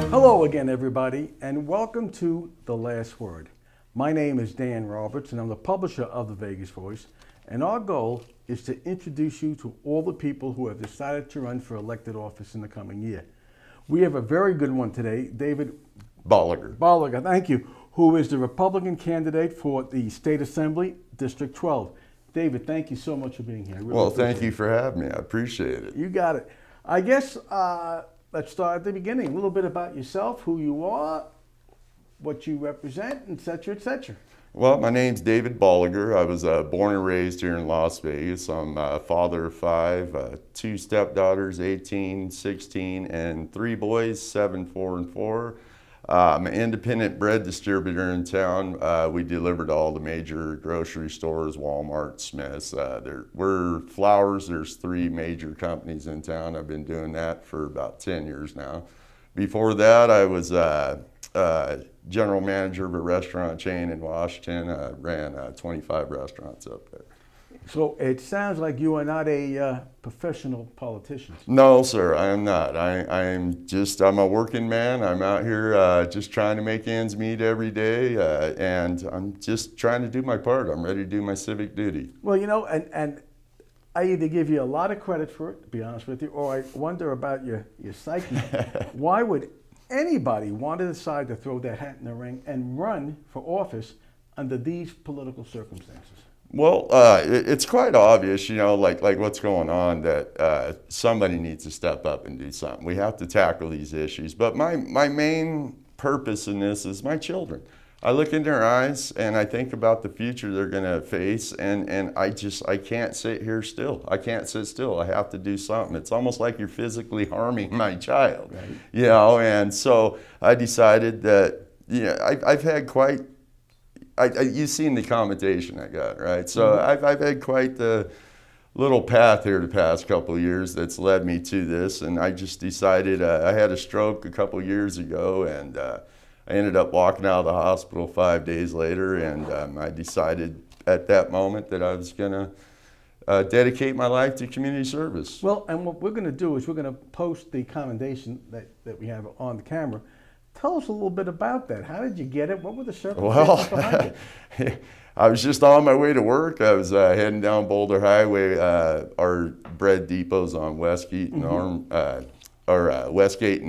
Hello again, everybody, and welcome to The Last Word. My name is Dan Roberts, and I'm the publisher of the Vegas Voice, and our goal is to introduce you to all the people who have decided to run for elected office in the coming year. We have a very good one today, David Bolliger, thank you, who is the Republican candidate for the State Assembly, District 12. David, thank you so much for being here. Well, thank you for having me. I appreciate it. You got it. I guess let's start at the beginning. A little bit about yourself, who you are, what you represent, et cetera, et cetera. Well, my name's David Bolliger. I was born and raised here in Las Vegas. I'm a father of 5, 2 stepdaughters, 18, 16, and 3 boys, 7, 4, and 4. I'm an independent bread distributor in town. We deliver to all the major grocery stores, Walmart, Smith's. We're Flowers. There's 3 major companies in town. I've been doing that for about 10 years now. Before that, I was general manager of a restaurant chain in Washington. I ran 25 restaurants up there. So it sounds like you are not a professional politician. No, sir, I am not. I'm a working man. I'm out here just trying to make ends meet every day, and I'm just trying to do my part. I'm ready to do my civic duty. Well, you know, and I either give you a lot of credit for it, to be honest with you, or I wonder about your psyche. Why would anybody want to decide to throw their hat in the ring and run for office under these political circumstances? Well, it's quite obvious, like what's going on, that somebody needs to step up and do something. We have to tackle these issues. But my main purpose in this is my children. I look in their eyes and I think about the future they're going to face, and I can't sit here still. I can't sit still. I have to do something. It's almost like you're physically harming my child, right. And so I decided that, I've had quite, you've seen the commentation I got, right? So mm-hmm. I've had quite the little path here the past couple of years that's led me to this, and I just decided, I had a stroke a couple of years ago, and I ended up walking out of the hospital 5 days later, and I decided at that moment that I was going to dedicate my life to community service. Well, and what we're going to do is we're going to post the commendation that we have on the camera. Tell us a little bit about that. How did you get it? What were the circumstances behind it? I was just on my way to work. I was heading down Boulder Highway. Our bread depot's on Westgate and Westgate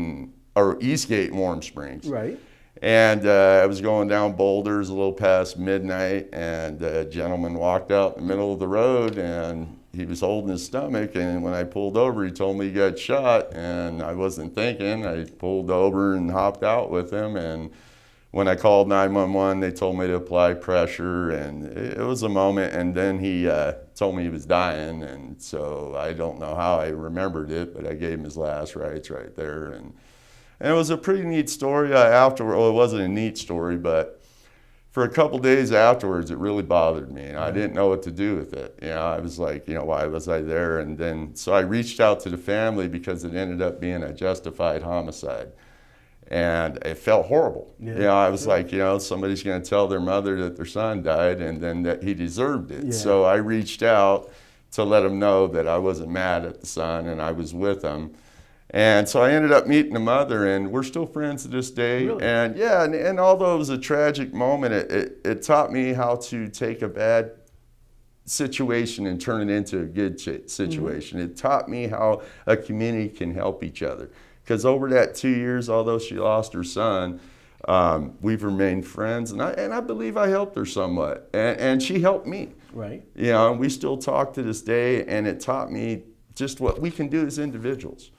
or Eastgate and Warm Springs. Right. And I was going down Boulders a little past midnight, and a gentleman walked out in the middle of the road, and he was holding his stomach, and when I pulled over, he told me he got shot, and I wasn't thinking. I pulled over and hopped out with him, and when I called 911, they told me to apply pressure, and it was a moment, and then he told me he was dying, and so I don't know how I remembered it, but I gave him his last rites right there, and it was a pretty neat story. Afterward, well, it wasn't a neat story, but for a couple days afterwards, it really bothered me, and I didn't know what to do with it. I was like, why was I there? And then, so I reached out to the family because it ended up being a justified homicide, and it felt horrible. Yeah. I was like, somebody's going to tell their mother that their son died, and then that he deserved it. Yeah. So I reached out to let him know that I wasn't mad at the son, and I was with him. And so I ended up meeting the mother, and we're still friends to this day. Really? And yeah, and although it was a tragic moment, it taught me how to take a bad situation and turn it into a good situation. Mm-hmm. It taught me how a community can help each other. Because over that 2 years, although she lost her son, we've remained friends, and I believe I helped her somewhat, and she helped me. Right. And we still talk to this day, and it taught me just what we can do as individuals.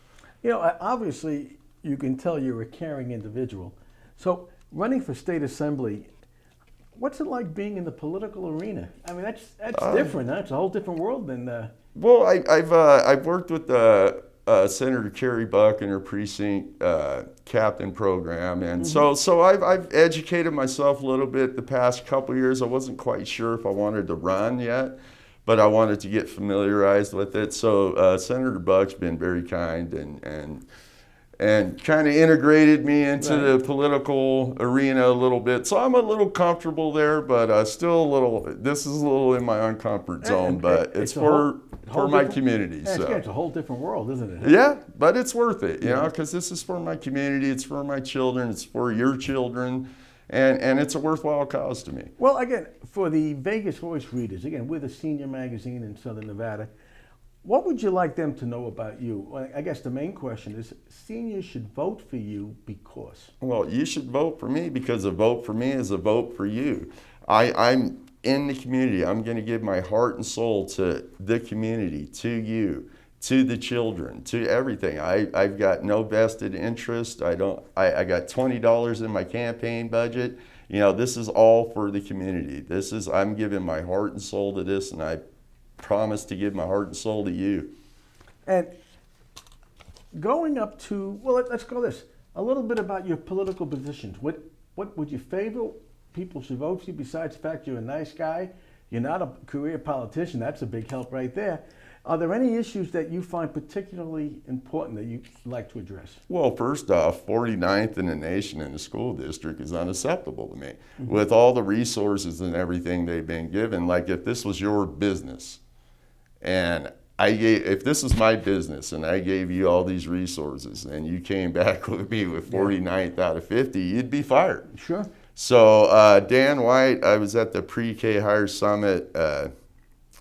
Obviously, you can tell you're a caring individual. So, running for state assembly, what's it like being in the political arena? I mean, that's different. That's a whole different world than. Well, I've worked with Senator Carrie Buck in her precinct captain program, and mm-hmm. so I've educated myself a little bit the past couple of years. I wasn't quite sure if I wanted to run yet, but I wanted to get familiarized with it. So Senator Buck's been very kind, and kind of integrated me into Right. the political arena a little bit. So I'm a little comfortable there, but still a little, this is a little in my uncomfort zone, And but it's a whole for my different- community. and So. it's a whole different world, isn't it? Yeah, but it's worth it, you Yeah. know, because this is for my community, it's for my children, it's for your children, and it's a worthwhile cause to me. Well, again, for the Vegas Voice readers, again, we're the senior magazine in Southern Nevada. What would you like them to know about you? Well, I guess the main question is seniors should vote for you because. Well, you should vote for me because a vote for me is a vote for you. I'm in the community. I'm going to give my heart and soul to the community, to you, to the children, to everything. I've got no vested interest. I got $20 in my campaign budget. You know, this is all for the community. I'm giving my heart and soul to this, and I promise to give my heart and soul to you. And going up to, well, let's go this, a little bit about your political positions. What would you favor people should vote for you besides the fact you're a nice guy? You're not a career politician. That's a big help right there. Are there any issues that you find particularly important that you'd like to address? Well, first off, 49th in the nation in the school district is unacceptable to me. Mm-hmm. With all the resources and everything they've been given, like if this was your business, and if this is my business and I gave you all these resources and you came back with me with 49th out of 50, you'd be fired. Sure. So Dan White, I was at the Pre-K Higher Summit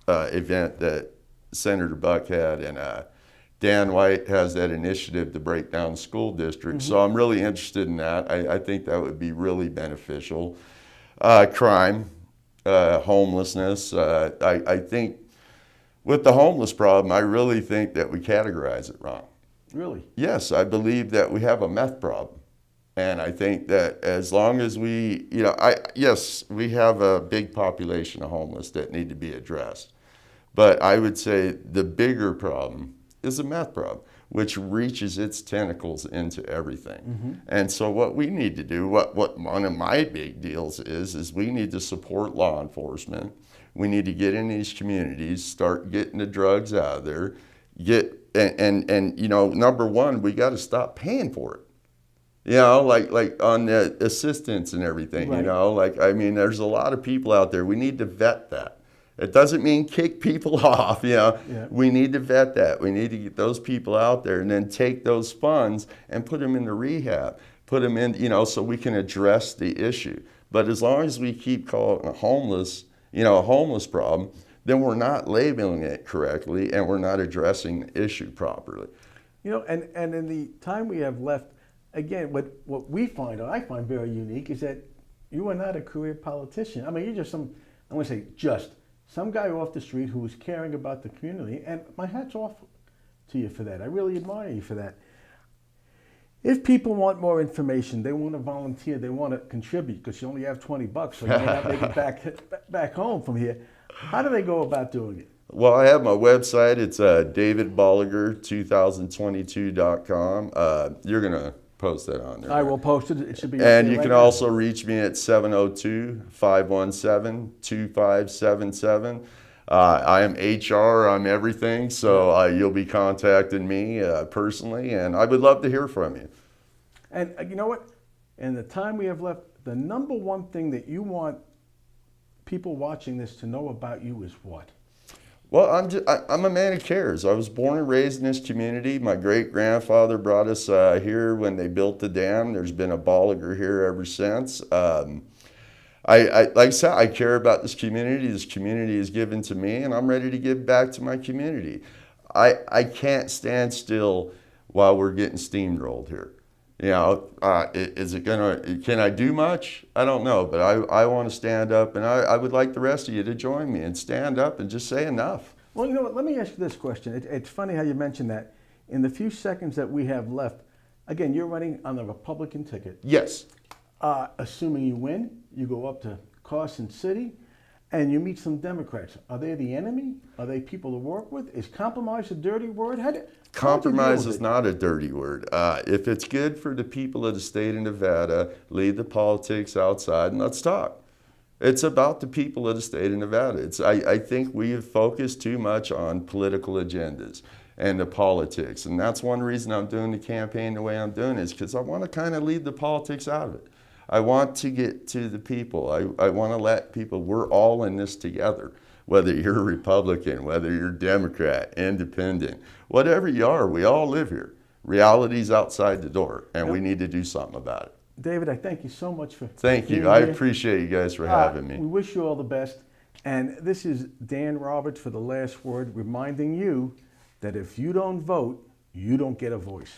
event that Senator Buck had, and Dan White has that initiative to break down the school district. Mm-hmm. So I'm really interested in that. I think that would be really beneficial. Crime, homelessness. I think with the homeless problem, I really think that we categorize it wrong. Really? Yes, I believe that we have a meth problem. And I think that as long as we, you know, yes, we have a big population of homeless that need to be addressed. But I would say the bigger problem is a meth problem, which reaches its tentacles into everything. Mm-hmm. And so what we need to do, what one of my big deals is we need to support law enforcement. We need to get in these communities, start getting the drugs out of there, and you know, number one, we got to stop paying for it. You know, like on the assistance and everything, right. You know, like, I mean, there's a lot of people out there. We need to vet that. It doesn't mean kick people off, you know. Yeah. We need to vet that. We need to get those people out there and then take those funds and put them into rehab, put them in, you know, so we can address the issue. But as long as we keep calling it homeless, you know, a homeless problem, then we're not labeling it correctly and we're not addressing the issue properly. You know, and in the time we have left, again, what we find, or I find very unique, is that you are not a career politician. I mean, you're just some, I want to say just, some guy off the street who is caring about the community, and my hat's off to you for that. I really admire you for that. If people want more information, they want to volunteer, they want to contribute, because you only have $20, so you may not make it back home from here. How do they go about doing it? Well, I have my website. It's davidbolliger2022.com. You're going to post that on there. I will post it. It should be. And you can also reach me at 702-517-2577. I am HR. I'm everything. So you'll be contacting me personally, and I would love to hear from you. And you know what? In the time we have left, the number one thing that you want people watching this to know about you is what? Well, I'm a man who cares. I was born and raised in this community. My great-grandfather brought us here when they built the dam. There's been a Bolliger here ever since. Like I said, I care about this community. This community is given to me, and I'm ready to give back to my community. I can't stand still while we're getting steamrolled here. You know, can I do much? I don't know, but I want to stand up, and I would like the rest of you to join me and stand up and just say enough. Well, you know what, let me ask you this question. It's funny how you mentioned that. In the few seconds that we have left, again, you're running on the Republican ticket. Yes. Assuming you win, you go up to Carson City, and you meet some Democrats. Are they the enemy? Are they people to work with? Is compromise a dirty word? Compromise is not a dirty word. If it's good for the people of the state of Nevada, leave the politics outside and let's talk. It's about the people of the state of Nevada. I think we have focused too much on political agendas. and the politics. And that's one reason I'm doing the campaign the way I'm doing, is because I want to kind of leave the politics out of it. I want to get to the people. I want to let people, we're all in this together. Whether you're a Republican, whether you're Democrat, independent, whatever you are, we all live here. Reality's outside the door, and we need to do something about it. David, I thank you so much for Thank being you. I here. appreciate you guys for having We me. wish you all the best. And this is Dan Roberts for The Last Word, reminding you that if you don't vote, you don't get a voice.